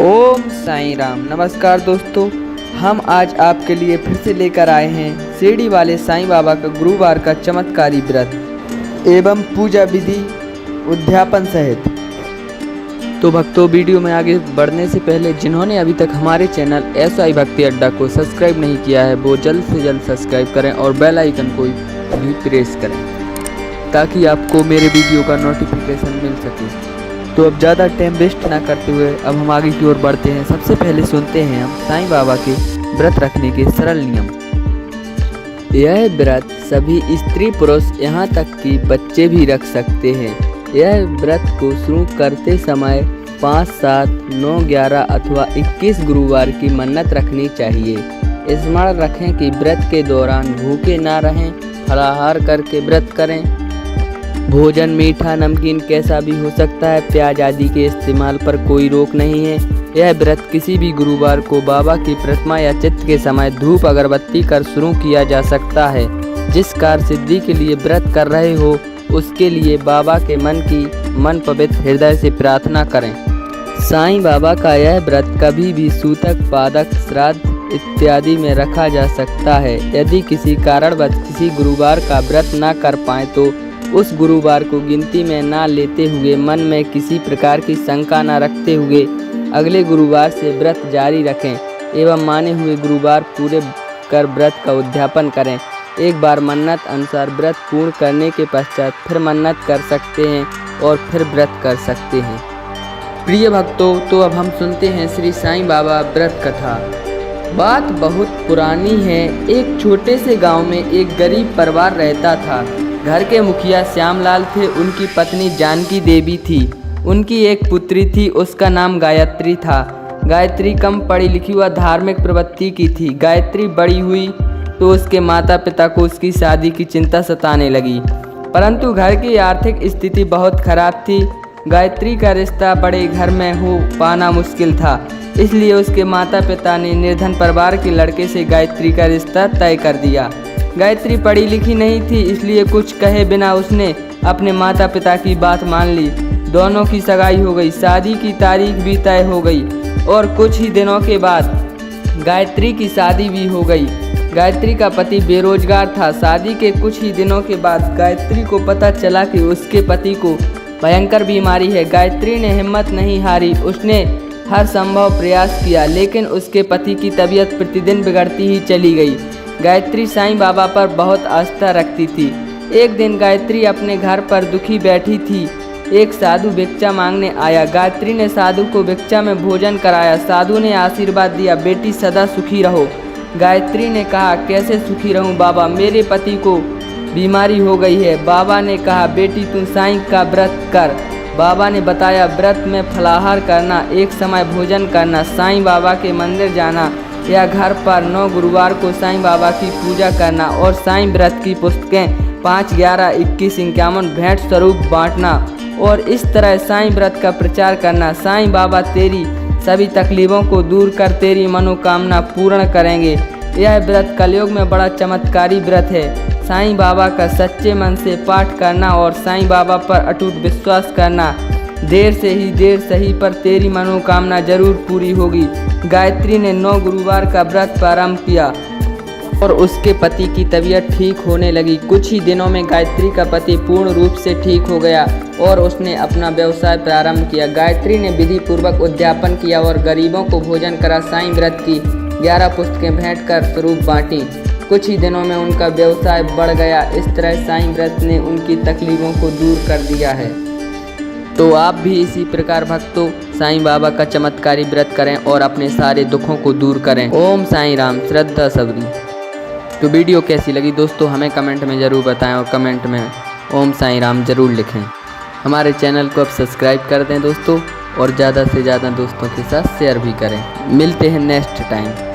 ओम साईं राम। नमस्कार दोस्तों, हम आज आपके लिए फिर से लेकर आए हैं शिरडी वाले साईं बाबा का गुरुवार का चमत्कारी व्रत एवं पूजा विधि उद्यापन सहित। तो भक्तों, वीडियो में आगे बढ़ने से पहले जिन्होंने अभी तक हमारे चैनल SI भक्ति अड्डा को सब्सक्राइब नहीं किया है वो जल्द से जल्द सब्सक्राइब करें और बेल आइकन को भी प्रेस करें ताकि आपको मेरे वीडियो का नोटिफिकेशन मिल सके। तो अब ज़्यादा टाइम वेस्ट ना करते हुए अब हम आगे की ओर बढ़ते हैं। सबसे पहले सुनते हैं हम साईं बाबा के व्रत रखने के सरल नियम। यह व्रत सभी स्त्री पुरुष यहाँ तक कि बच्चे भी रख सकते हैं। यह व्रत को शुरू करते समय 5, 7, 9, 11 अथवा 21 गुरुवार की मन्नत रखनी चाहिए। स्मरण रखें कि व्रत के दौरान भूखे ना रहें, फलाहार करके व्रत करें। भोजन मीठा नमकीन कैसा भी हो सकता है, प्याज आदि के इस्तेमाल पर कोई रोक नहीं है। यह व्रत किसी भी गुरुवार को बाबा की प्रतिमा या चित्र के समय धूप अगरबत्ती कर शुरू किया जा सकता है। जिस कार्य सिद्धि के लिए व्रत कर रहे हो उसके लिए बाबा के मन पवित्र हृदय से प्रार्थना करें। साईं बाबा का यह व्रत कभी भी सूतक, पादक, श्राद्ध इत्यादि में रखा जा सकता है। यदि किसी कारणवश किसी गुरुवार का व्रत न कर पाए तो उस गुरुवार को गिनती में ना लेते हुए, मन में किसी प्रकार की शंका न रखते हुए अगले गुरुवार से व्रत जारी रखें एवं माने हुए गुरुवार पूरे कर व्रत का उद्यापन करें। एक बार मन्नत अनुसार व्रत पूर्ण करने के पश्चात फिर मन्नत कर सकते हैं और फिर व्रत कर सकते हैं। प्रिय भक्तों, तो अब हम सुनते हैं श्री साईं बाबा व्रत कथा। बात बहुत पुरानी है। एक छोटे से गांव में एक गरीब परिवार रहता था। घर के मुखिया श्यामलाल थे, उनकी पत्नी जानकी देवी थी। उनकी एक पुत्री थी, उसका नाम गायत्री था। गायत्री कम पढ़ी लिखी व धार्मिक प्रवृत्ति की थी। गायत्री बड़ी हुई तो उसके माता पिता को उसकी शादी की चिंता सताने लगी, परंतु घर की आर्थिक स्थिति बहुत खराब थी। गायत्री का रिश्ता बड़े घर में हो पाना मुश्किल था, इसलिए उसके माता पिता ने निर्धन परिवार के लड़के से गायत्री का रिश्ता तय कर दिया। गायत्री पढ़ी लिखी नहीं थी, इसलिए कुछ कहे बिना उसने अपने माता पिता की बात मान ली। दोनों की सगाई हो गई, शादी की तारीख भी तय हो गई और कुछ ही दिनों के बाद गायत्री की शादी भी हो गई। गायत्री का पति बेरोजगार था। शादी के कुछ ही दिनों के बाद गायत्री को पता चला कि उसके पति को भयंकर बीमारी है। गायत्री ने हिम्मत नहीं हारी, उसने हर संभव प्रयास किया, लेकिन उसके पति की तबीयत प्रतिदिन बिगड़ती ही चली गई। गायत्री साईं बाबा पर बहुत आस्था रखती थी। एक दिन गायत्री अपने घर पर दुखी बैठी थी। एक साधु भिक्षा मांगने आया। गायत्री ने साधु को भिक्षा में भोजन कराया। साधु ने आशीर्वाद दिया, बेटी सदा सुखी रहो। गायत्री ने कहा, कैसे सुखी रहूं बाबा, मेरे पति को बीमारी हो गई है। बाबा ने कहा, बेटी तू साईं का व्रत कर। बाबा ने बताया, व्रत में फलाहार करना, एक समय भोजन करना, साईं बाबा के मंदिर जाना या घर पर 9 गुरुवार को साईं बाबा की पूजा करना और साईं व्रत की पुस्तकें 5, 11, 21, 51 भेंट स्वरूप बांटना और इस तरह साईं व्रत का प्रचार करना। साईं बाबा तेरी सभी तकलीफों को दूर कर तेरी मनोकामना पूर्ण करेंगे। यह व्रत कलयुग में बड़ा चमत्कारी व्रत है। साईं बाबा का सच्चे मन से पाठ करना और साईं बाबा पर अटूट विश्वास करना। देर से ही देर सही पर तेरी मनोकामना जरूर पूरी होगी। गायत्री ने 9 गुरुवार का व्रत प्रारंभ किया और उसके पति की तबीयत ठीक होने लगी। कुछ ही दिनों में गायत्री का पति पूर्ण रूप से ठीक हो गया और उसने अपना व्यवसाय प्रारंभ किया। गायत्री ने विधि पूर्वक उद्यापन किया और गरीबों को भोजन करा। साईं व्रत की 11 पुस्तकें भेंट कर स्वरूप बांटी। कुछ ही दिनों में उनका व्यवसाय बढ़ गया। इस तरह साईं व्रत ने उनकी तकलीफों को दूर कर दिया है। तो आप भी इसी प्रकार भक्तों साईं बाबा का चमत्कारी व्रत करें और अपने सारे दुखों को दूर करें। ओम साईं राम। श्रद्धा सबरी। तो वीडियो कैसी लगी दोस्तों हमें कमेंट में ज़रूर बताएं और कमेंट में ओम साईं राम ज़रूर लिखें। हमारे चैनल को अब सब्सक्राइब कर दें दोस्तों और ज़्यादा से ज़्यादा दोस्तों के साथ शेयर भी करें। मिलते हैं नेक्स्ट टाइम।